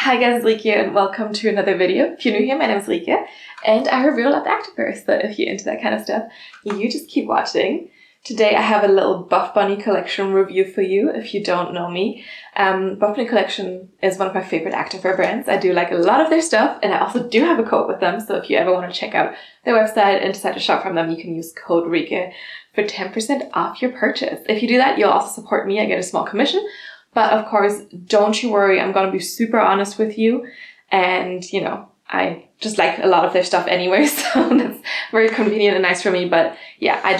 Hi guys, it's Rike and welcome to another video. If you're new here, my name is Rike and I review a lot of activewear, so if you're into that kind of stuff, you just keep watching. Today I have a little Buffbunny Collection review for you if you don't know me. Buffbunny Collection is one of my favorite activewear brands. I do like a lot of their stuff and I also do have a code with them, so if you ever want to check out their website and decide to shop from them, you can use code Rike for 10% off your purchase. If you do that, you'll also support me. I get a small commission. But of course, don't you worry, I'm going to be super honest with you. And, you know, I just like a lot of their stuff anyway, so that's very convenient and nice for me. But yeah, I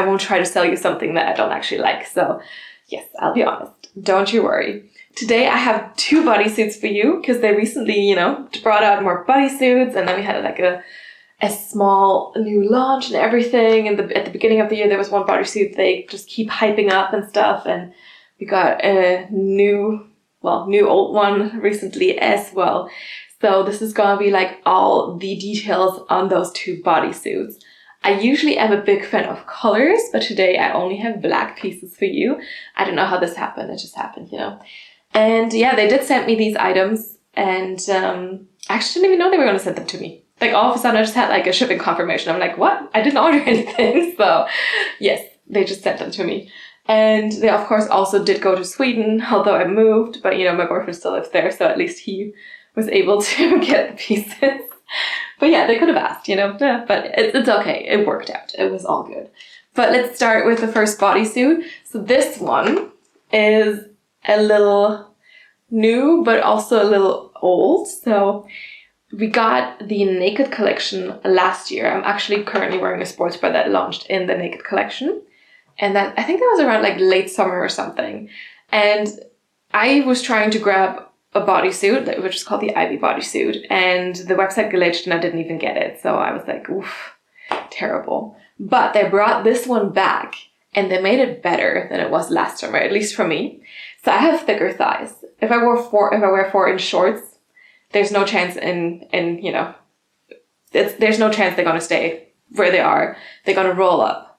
won't try to sell you something that I don't actually like. So yes, I'll be honest. Don't you worry. Today I have two bodysuits for you because they recently, you know, brought out more bodysuits, and then we had like a small new launch and everything. And at the beginning of the year, there was one bodysuit they just keep hyping up and stuff, and we got a new old one recently as well. So this is gonna be like all the details on those two bodysuits. I usually am a big fan of colors, but today I only have black pieces for you. I don't know how this happened. It just happened, you know. And yeah, they did send me these items, and I actually didn't even know they were gonna send them to me. Like all of a sudden I just had like a shipping confirmation. I'm like, what? I didn't order anything. So yes, they just sent them to me. And they, of course, also did go to Sweden, although I moved. But, you know, my boyfriend still lives there, so at least he was able to get the pieces. But yeah, they could have asked, you know. But it's okay. It worked out. It was all good. But let's start with the first bodysuit. So this one is a little new, but also a little old. So we got the Naked Collection last year. I'm actually currently wearing a sports bra that launched in the Naked Collection. And that, I think that was around like late summer or something. And I was trying to grab a bodysuit, which is called the Ivy bodysuit. And the website glitched and I didn't even get it. So I was like, oof, terrible. But they brought this one back and they made it better than it was last summer, at least for me. So I have thicker thighs. If I wear 4-inch shorts, there's no chance you know, there's no chance they're going to stay where they are. They're going to roll up.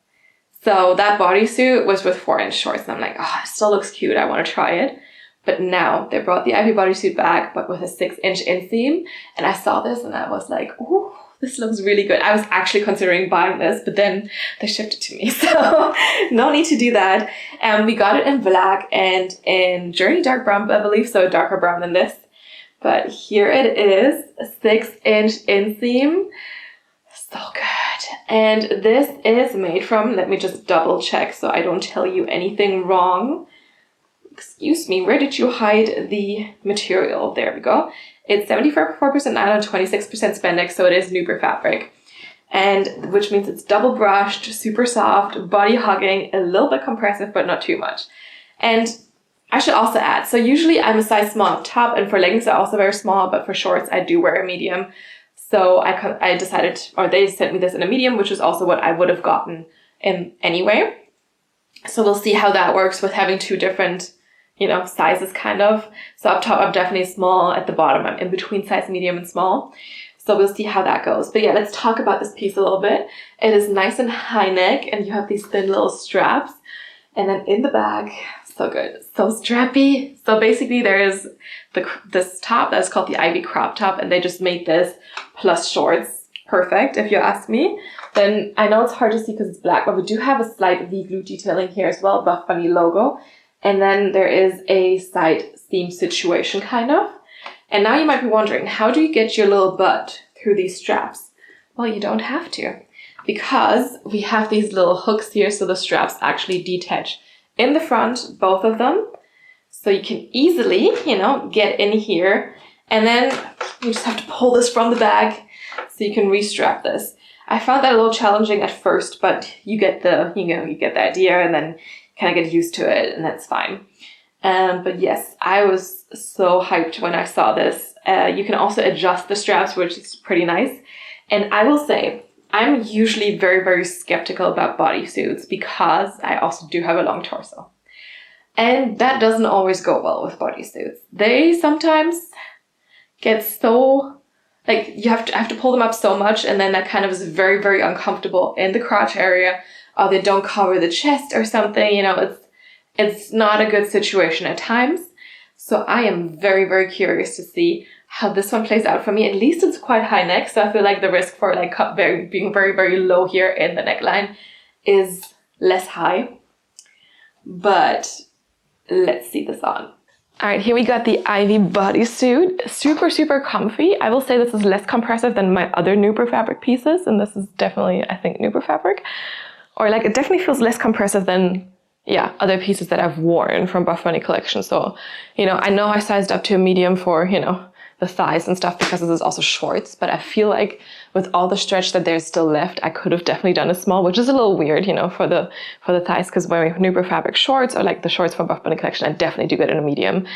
So that bodysuit was with 4-inch shorts, and I'm like, oh, it still looks cute. I want to try it. But now they brought the Ivy bodysuit back, but with a 6-inch inseam. And I saw this and I was like, ooh, this looks really good. I was actually considering buying this, but then they shipped it to me. So no need to do that. And we got it in black and in Journey Dark Brown, I believe, so darker brown than this. But here it is, a 6-inch inseam. So good. And this is made from, let me just double check so I don't tell you anything wrong. Excuse me, where did you hide the material? There we go. It's 74% nylon, 26% spandex, so it is Nuber fabric. And which means it's double brushed, super soft, body hugging, a little bit compressive, but not too much. And I should also add, so usually I'm a size small up top, and for leggings I'm also very small, but for shorts I do wear a medium. So I decided, or they sent me this in a medium, which is also what I would have gotten in anyway. So we'll see how that works with having two different, you know, sizes kind of. So up top, I'm definitely small. At the bottom, I'm in between size medium and small. So we'll see how that goes. But yeah, let's talk about this piece a little bit. It is nice and high neck, and you have these thin little straps. And then in the back, so good, so strappy. So basically there is this top that's called the Ivy crop top, and they just made this plus shorts. Perfect, if you ask me. Then I know it's hard to see because it's black, but we do have a slight V-glue detailing here as well, Buffbunny logo. And then there is a side seam situation kind of. And now you might be wondering, how do you get your little butt through these straps? Well, you don't have to, because we have these little hooks here, so the straps actually detach in the front, both of them. So you can easily, you know, get in here, and then you just have to pull this from the bag so you can restrap this. I found that a little challenging at first, but you get the, you know, you get the idea, and then kind of get used to it, and that's fine. But yes, I was so hyped when I saw this. You can also adjust the straps, which is pretty nice. And I will say, I'm usually very, very skeptical about bodysuits because I also do have a long torso. And that doesn't always go well with bodysuits. They sometimes get so, like, you have to pull them up so much, and then that kind of is very, very uncomfortable in the crotch area, or they don't cover the chest or something, you know, it's not a good situation at times. So I am very, very curious to see how this one plays out for me. At least it's quite high neck, so I feel like the risk for like being very, very low here in the neckline is less high. But let's see this on. All right, here we got the Ivy bodysuit. Super, super comfy. I will say this is less compressive than my other Nuper fabric pieces, and this is definitely, I think, Nuper fabric. Or like, it definitely feels less compressive than, yeah, other pieces that I've worn from Buffbunny Collection. So, you know I sized up to a medium for, the thighs and stuff because this is also shorts, but I feel like with all the stretch that there's still left, I could have definitely done a small, which is a little weird, for the thighs, because wearing Nuper fabric shorts or like the shorts from Buffbunny Collection, I definitely do get in a medium.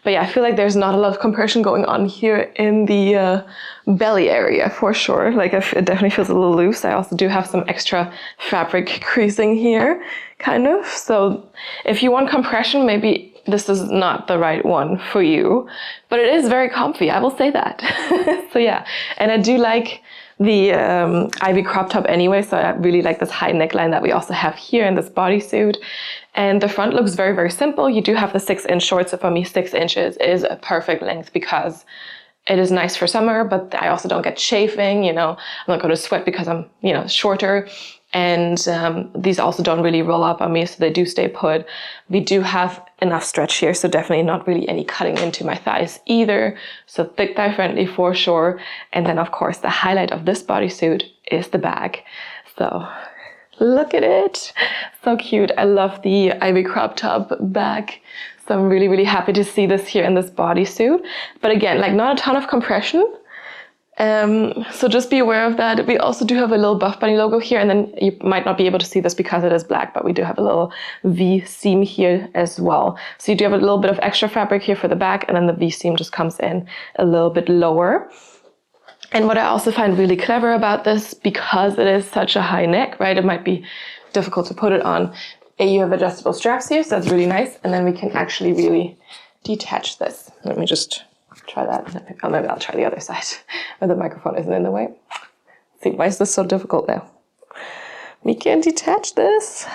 But yeah, I feel like there's not a lot of compression going on here in the belly area for sure. Like it definitely feels a little loose. I also do have some extra fabric creasing here, kind of. So if you want compression, maybe this is not the right one for you, but it is very comfy, I will say that. So yeah, and I do like the Ivy crop top anyway, so I really like this high neckline that we also have here in this bodysuit. And the front looks very, very simple. You do have the 6-inch short, so for me 6 inches is a perfect length because it is nice for summer, but I also don't get chafing, I'm not going to sweat because I'm, shorter. And these also don't really roll up on me, so they do stay put. We do have enough stretch here, so definitely not really any cutting into my thighs either. So thick thigh friendly for sure. And then of course the highlight of this bodysuit is the bag. So look at it, so cute. I love the Ivy crop top bag. So I'm really, really happy to see this here in this bodysuit. But again, like not a ton of compression. So just be aware of that. We also do have a little Buffbunny logo here, and then you might not be able to see this because it is black, but we do have a little V seam here as well. So you do have a little bit of extra fabric here for the back, and then the V seam just comes in a little bit lower. And what I also find really clever about this, because it is such a high neck, right? It might be difficult to put it on. You have adjustable straps here, so that's really nice. And then we can actually really detach this. Let me just try that. Maybe I'll try the other side where the microphone isn't in the way. See, why is this so difficult now? We can detach this.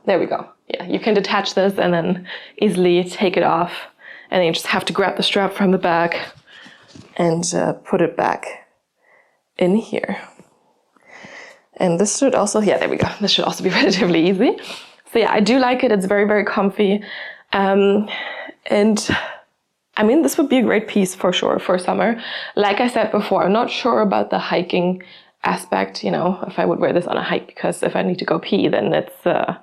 There we go. Yeah, you can detach this and then easily take it off. And then you just have to grab the strap from the back and put it back in here. And this should also, yeah, there we go. This should also be relatively easy. So yeah, I do like it. It's very, very comfy. And I mean, this would be a great piece for sure for summer. Like I said before, I'm not sure about the hiking aspect, if I would wear this on a hike, because if I need to go pee, then it's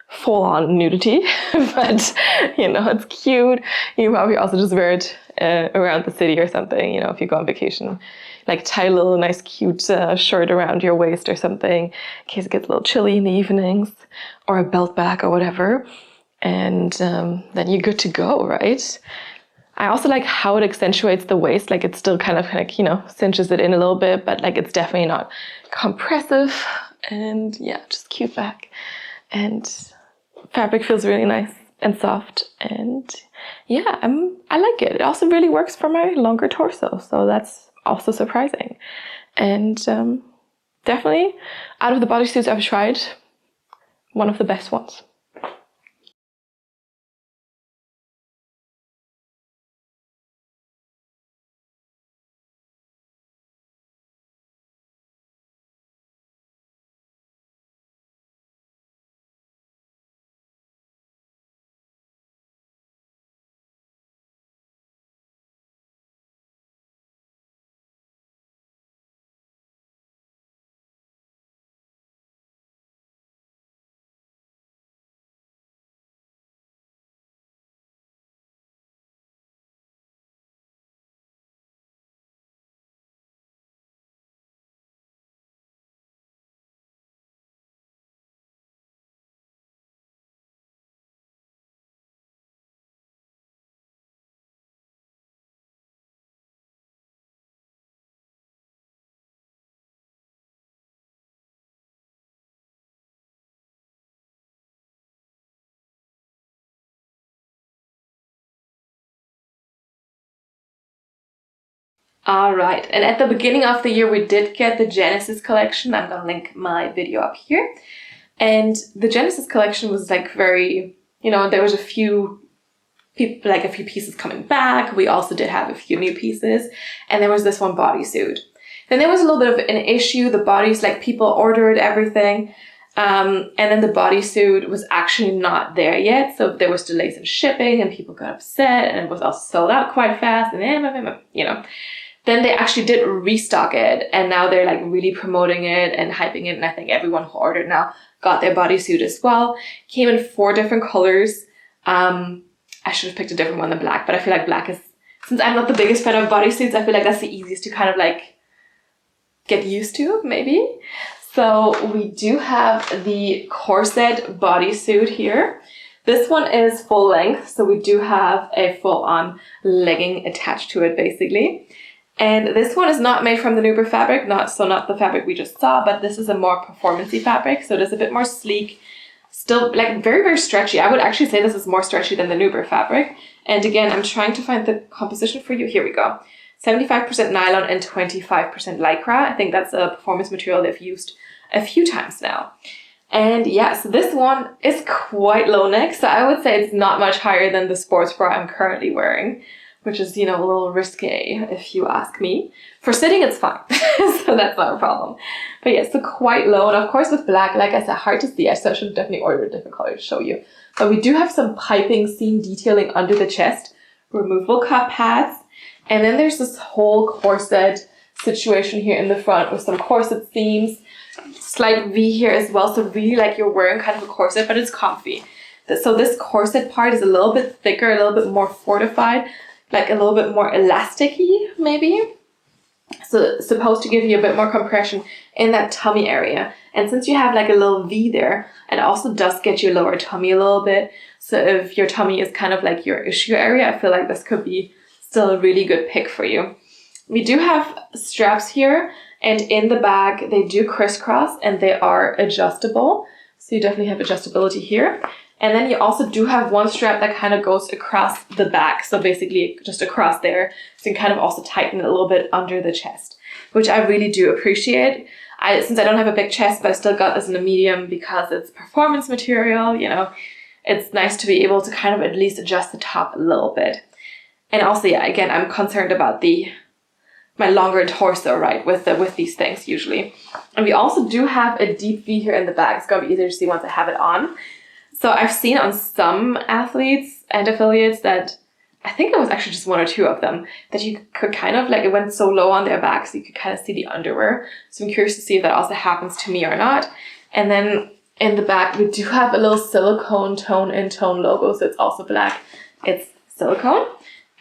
full-on nudity. But, it's cute. You probably also just wear it around the city or something, if you go on vacation. Like tie a little nice cute shirt around your waist or something in case it gets a little chilly in the evenings, or a belt bag or whatever. And then you're good to go, right? I also like how it accentuates the waist. Like it still kind of like, cinches it in a little bit, but like it's definitely not compressive. And yeah, just cute back. And fabric feels really nice and soft. And yeah, I like it. It also really works for my longer torso. So that's also surprising. And definitely out of the bodysuits I've tried, one of the best ones. All right, and at the beginning of the year, we did get the Genesis collection. I'm gonna link my video up here. And the Genesis collection was like very, there was a few people, like a few pieces coming back. We also did have a few new pieces. And there was this one bodysuit. Then there was a little bit of an issue. The bodies, like people ordered everything. And then the bodysuit was actually not there yet. So there was delays in shipping and people got upset and it was also sold out quite fast. And then, you know, then they actually did restock it. And now they're like really promoting it and hyping it. And I think everyone who ordered now got their bodysuit as well. Came in 4 different colors. I should have picked a different one than black, but I feel like black is, since I'm not the biggest fan of bodysuits, I feel like that's the easiest to kind of like get used to, maybe. So we do have the corset bodysuit here. This one is full length, so we do have a full-on legging attached to it, basically. And this one is not made from the Nuber fabric, not the fabric we just saw, but this is a more performance-y fabric, so it is a bit more sleek, still like very, very stretchy. I would actually say this is more stretchy than the Nuber fabric. And again, I'm trying to find the composition for you. Here we go. 75% nylon and 25% lycra. I think that's a performance material they've used a few times now. And yeah, so this one is quite low neck. So I would say it's not much higher than the sports bra I'm currently wearing, which is, you know, a little risque if you ask me. For sitting, it's fine. So that's not a problem. But yeah, so quite low. And of course with black, like I said, hard to see. So I should have definitely ordered a different color to show you. But we do have some piping seam detailing under the chest, removable cup pads. And then there's this whole corset situation here in the front with some corset seams, slight V here as well. So really like you're wearing kind of a corset, but it's comfy. So this corset part is a little bit thicker, a little bit more fortified, like a little bit more elasticy maybe. So it's supposed to give you a bit more compression in that tummy area. And since you have like a little V there, it also does get your lower tummy a little bit. So if your tummy is kind of like your issue area, I feel like this could be still a really good pick for you. We do have straps here, and in the bag they do crisscross and they are adjustable. So you definitely have adjustability here. And then you also do have one strap that kind of goes across the back. So basically just across there. So you can kind of also tighten it a little bit under the chest, which I really do appreciate. Since I don't have a big chest, but I still got this in a medium because it's performance material, you know, it's nice to be able to kind of at least adjust the top a little bit. And also, yeah, again, I'm concerned about my longer torso, right, with these things usually. And we also do have a deep V here in the back. It's gonna be easier to see once I have it on. So I've seen on some athletes and affiliates that, I think it was actually just 1 or 2 of them, that you could kind of like, it went so low on their back so you could kind of see the underwear. So I'm curious to see if that also happens to me or not. And then in the back, we do have a little silicone tone and tone logo. So it's also black. It's silicone.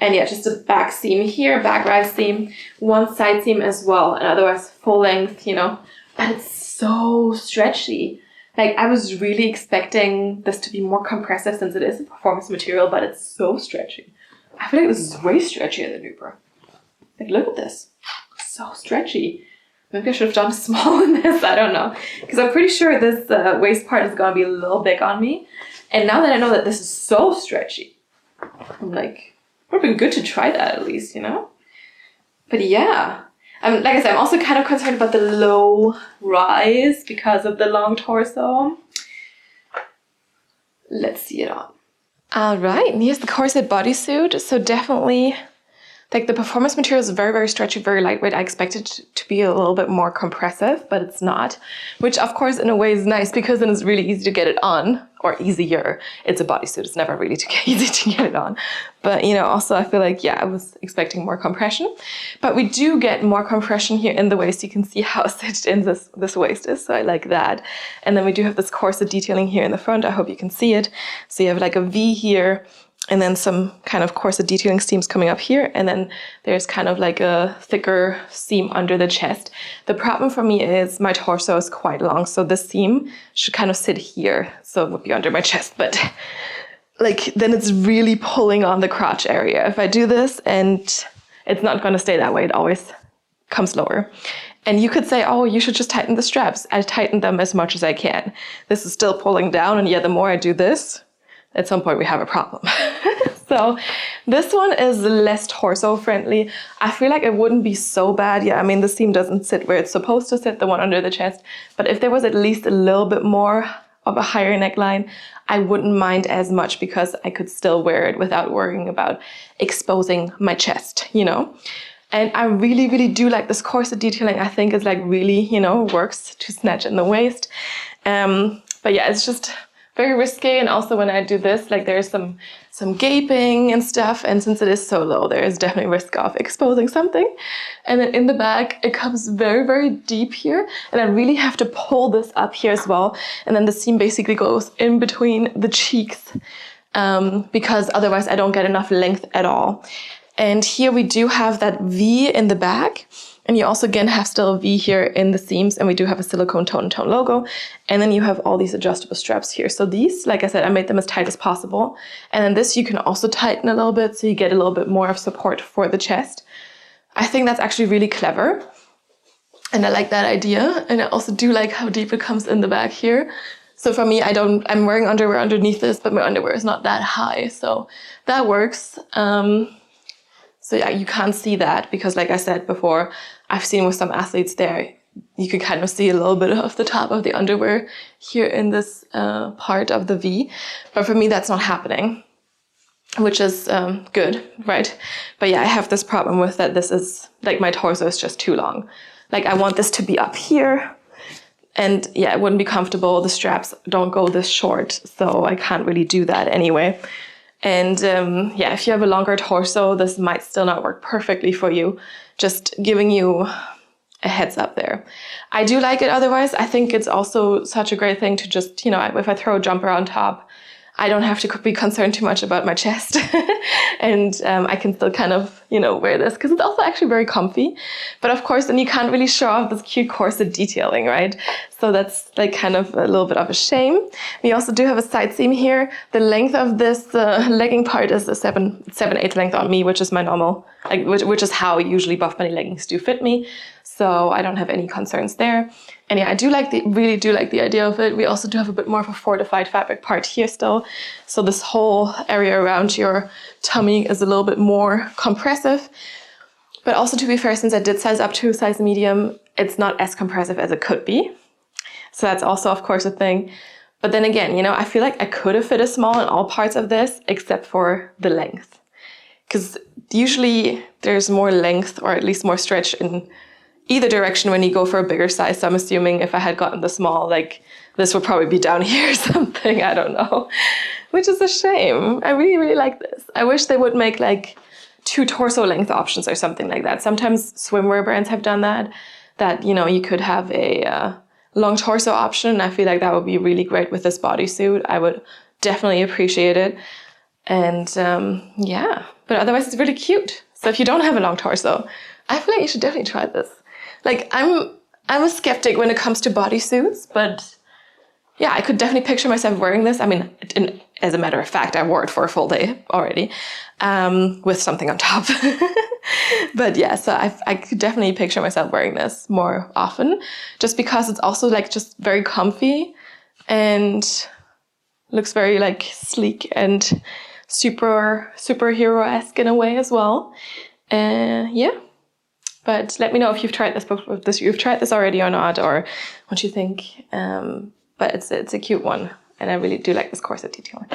And yeah, just a back seam here, back rise seam, one side seam as well, and otherwise full length, you know. But it's so stretchy. Like, I was really expecting this to be more compressive since it is a performance material, but it's so stretchy. I feel like this is way stretchier than Nuber. Like, look at this. So stretchy. Maybe I should have done small in this, I don't know. Because I'm pretty sure this waist part is going to be a little big on me. And now that I know that this is so stretchy, I'm like, it would have been good to try that at least, you know? But yeah, like I said, I'm also kind of concerned about the low rise because of the long torso. Let's see it on. All right, and here's the corset bodysuit. So definitely, like the performance material is very, very stretchy, very lightweight. I expected it to be a little bit more compressive, but it's not. Which of course in a way is nice because then it's really easy to get it on, or easier. It's a bodysuit, it's never really easy to get it on. But you know, also I feel like, yeah, I was expecting more compression. But we do get more compression here in the waist. You can see how stitched in this waist is, so I like that. And then we do have this corset detailing here in the front. I hope you can see it. So you have like a V here, and then some kind of corset detailing seams coming up here. And then there's kind of like a thicker seam under the chest. The problem for me is my torso is quite long. So this seam should kind of sit here. So it would be under my chest, but like then it's really pulling on the crotch area. If I do this, and it's not going to stay that way, it always comes lower. And you could say, oh, you should just tighten the straps. I tighten them as much as I can. This is still pulling down, and yeah, the more I do this, at some point we have a problem. So this one is less torso friendly. I feel like it wouldn't be so bad. Yeah, I mean, the seam doesn't sit where it's supposed to sit, the one under the chest. But if there was at least a little bit more of a higher neckline, I wouldn't mind as much because I could still wear it without worrying about exposing my chest, you know? And I really, really do like this corset detailing. I think it's like really, you know, works to snatch in the waist. But yeah, it's just very risky. And also when I do this, like there's some gaping and stuff. And since it is so low, there is definitely risk of exposing something. And then in the back, it comes very, very deep here. And I really have to pull this up here as well. And then the seam basically goes in between the cheeks because otherwise I don't get enough length at all. And here we do have that V in the back. And you also again have still a V here in the seams, and we do have a silicone tone logo. And then you have all these adjustable straps here. So these, like I said, I made them as tight as possible. And then this you can also tighten a little bit so you get a little bit more of support for the chest. I think that's actually really clever. And I like that idea. And I also do like how deep it comes in the back here. So for me, I'm wearing underwear underneath this, but my underwear is not that high. So that works. So yeah, you can't see that because like I said before, I've seen with some athletes there, you can kind of see a little bit of the top of the underwear here in this part of the V. But for me, that's not happening, which is good, right? But yeah, I have this problem with that. This is like my torso is just too long. Like I want this to be up here. And yeah, it wouldn't be comfortable. The straps don't go this short, so I can't really do that anyway. And yeah, if you have a longer torso, this might still not work perfectly for you. Just giving you a heads up there. I do like it otherwise. I think it's also such a great thing to just, you know, if I throw a jumper on top, I don't have to be concerned too much about my chest. And I can still kind of, you know, wear this because it's also actually very comfy. But of course, then you can't really show off this cute corset detailing, right? So that's like kind of a little bit of a shame. We also do have a side seam here. The length of this legging part is a 7/8 length on me, which is my normal, like which is how usually Buff Bunny leggings do fit me. So I don't have any concerns there. And yeah, I really do like the idea of it. We also do have a bit more of a fortified fabric part here still. So this whole area around your tummy is a little bit more compressive. But also to be fair, since I did size up to size medium, it's not as compressive as it could be. So that's also, of course, a thing. But then again, you know, I feel like I could have fit a small in all parts of this except for the length. Because usually there's more length or at least more stretch in either direction when you go for a bigger size. So I'm assuming if I had gotten the small, like this would probably be down here or something. I don't know, which is a shame. I really, really like this. I wish they would make like 2 torso length options or something like that. Sometimes swimwear brands have done that, you know, you could have a long torso option. I feel like that would be really great with this bodysuit. I would definitely appreciate it. And yeah, but otherwise it's really cute. So if you don't have a long torso, I feel like you should definitely try this. Like I'm a skeptic when it comes to bodysuits, but yeah, I could definitely picture myself wearing this. I mean, as a matter of fact, I wore it for a full day already, with something on top. But yeah, so I could definitely picture myself wearing this more often, just because it's also like just very comfy and looks very like sleek and superhero-esque in a way as well. Yeah. But let me know if you've tried this already or not, or what you think. But it's a cute one, and I really do like this corset detailing.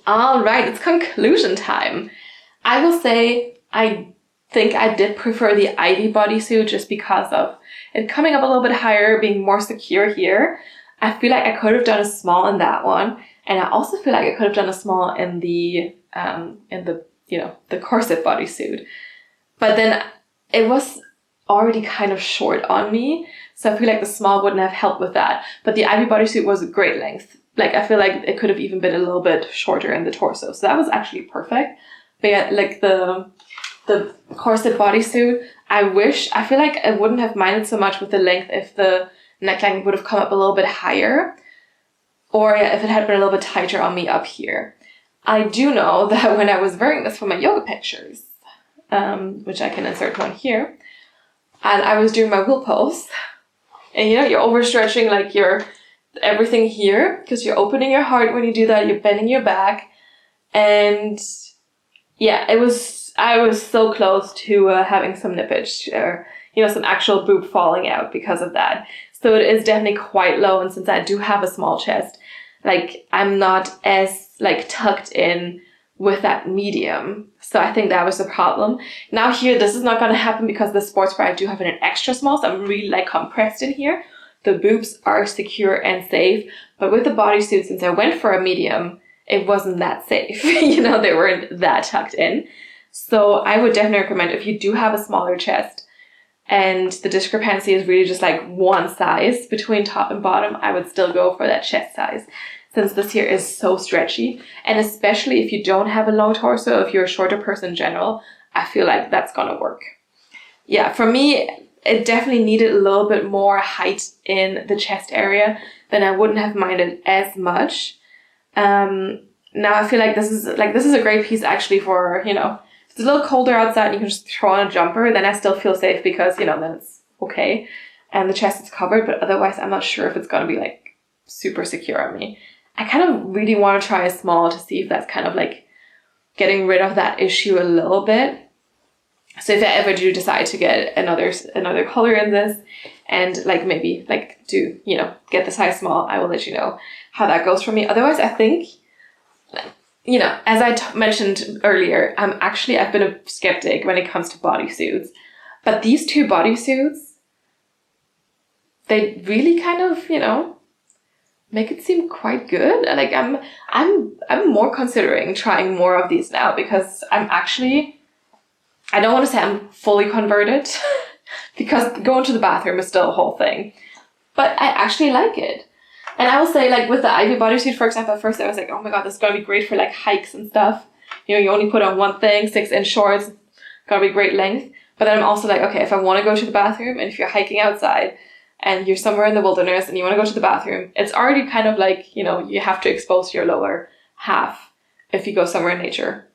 All right, it's conclusion time. I will say I think I did prefer the Ivy bodysuit just because of it coming up a little bit higher, being more secure here. I feel like I could have done a small in that one, and I also feel like I could have done a small in the the corset bodysuit. But then it was already kind of short on me, so I feel like the small wouldn't have helped with that. But the Ivy bodysuit was a great length. Like, I feel like it could have even been a little bit shorter in the torso, so that was actually perfect. But yeah, like the corset bodysuit, I feel like I wouldn't have minded so much with the length if the neckline would have come up a little bit higher, or yeah, if it had been a little bit tighter on me up here. I do know that when I was wearing this for my yoga pictures, which I can insert one here, and I was doing my wheel pose, and you're overstretching like your everything here because you're opening your heart when you do that, you're bending your back, and yeah, I was so close to having some nippage or some actual boob falling out because of that. So it is definitely quite low, and since I do have a small chest, like I'm not as like tucked in with that medium. So I think that was the problem. Now here, this is not going to happen because the sports bra I do have an extra small, so I'm really like compressed in here. The boobs are secure and safe, but with the bodysuit, since I went for a medium, it wasn't that safe. They weren't that tucked in. So I would definitely recommend, if you do have a smaller chest and the discrepancy is really just like one size between top and bottom, I would still go for that chest size, since this here is so stretchy. And especially if you don't have a long torso, if you're a shorter person in general, I feel like that's gonna work. Yeah, for me, it definitely needed a little bit more height in the chest area, then I wouldn't have minded as much. Now I feel like this is a great piece actually for, if it's a little colder outside and you can just throw on a jumper, then I still feel safe because, then it's okay. And the chest is covered, but otherwise I'm not sure if it's gonna be like super secure on me. I kind of really want to try a small to see if that's kind of like getting rid of that issue a little bit. So if I ever do decide to get another color in this and like maybe like do, get the size small, I will let you know how that goes for me. Otherwise, I think, as I mentioned earlier, I've been a skeptic when it comes to bodysuits, but these two bodysuits, they really kind of, make it seem quite good. Like I'm more considering trying more of these now because I don't want to say I'm fully converted because going to the bathroom is still a whole thing, but I actually like it. And I will say, like with the Ivy bodysuit, for example, at first I was like, oh my god, this is gonna be great for like hikes and stuff. You only put on one thing, 6-inch shorts, gonna be great length. But then I'm also like, okay, if I want to go to the bathroom, and if you're hiking outside and you're somewhere in the wilderness and you want to go to the bathroom, it's already kind of like, you have to expose your lower half if you go somewhere in nature.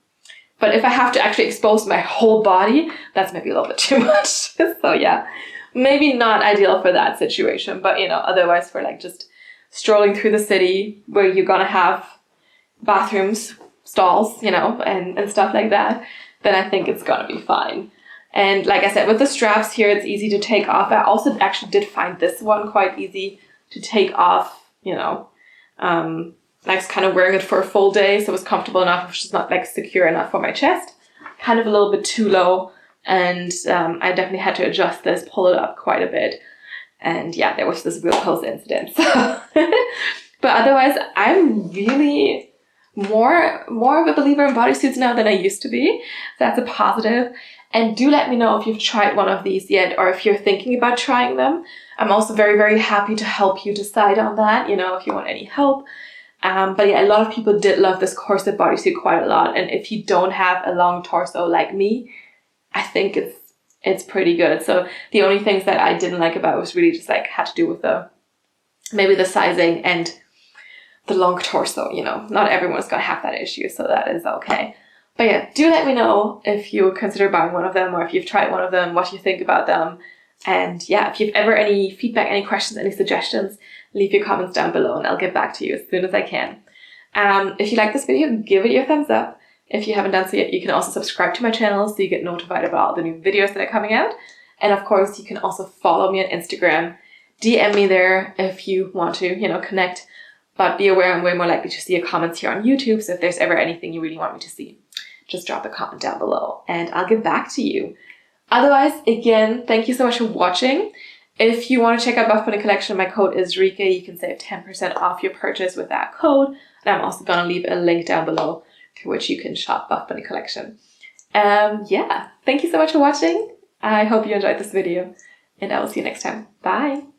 But if I have to actually expose my whole body, that's maybe a little bit too much. So yeah, maybe not ideal for that situation. But, otherwise for like just strolling through the city where you're going to have bathrooms, stalls, and stuff like that, then I think it's going to be fine. And like I said, with the straps here, it's easy to take off. I also actually did find this one quite easy to take off, I was kind of wearing it for a full day, so it was comfortable enough. It was just not like secure enough for my chest. Kind of a little bit too low. And I definitely had to adjust this, pull it up quite a bit. And yeah, there was this real close incident. So. But otherwise, I'm really more of a believer in bodysuits now than I used to be. So that's a positive. And do let me know if you've tried one of these yet, or if you're thinking about trying them. I'm also very, very happy to help you decide on that, if you want any help. But yeah, a lot of people did love this corset bodysuit quite a lot. And if you don't have a long torso like me, I think it's pretty good. So the only things that I didn't like about it was really just like had to do with maybe the sizing and the long torso, Not everyone's gonna have that issue, so that is okay. But yeah, do let me know if you consider buying one of them or if you've tried one of them, what you think about them. And yeah, if you've ever any feedback, any questions, any suggestions, leave your comments down below and I'll get back to you as soon as I can. If you like this video, give it your thumbs up. If you haven't done so yet, you can also subscribe to my channel so you get notified about all the new videos that are coming out. And of course, you can also follow me on Instagram. DM me there if you want to, connect. But be aware I'm way more likely to see your comments here on YouTube, so if there's ever anything you really want me to see, just drop a comment down below and I'll get back to you. Otherwise, again, thank you so much for watching. If you want to check out Buffbunny Collection, my code is Rika. You can save 10% off your purchase with that code. And I'm also going to leave a link down below to which you can shop Buffbunny Collection. Yeah, thank you so much for watching. I hope you enjoyed this video and I will see you next time. Bye.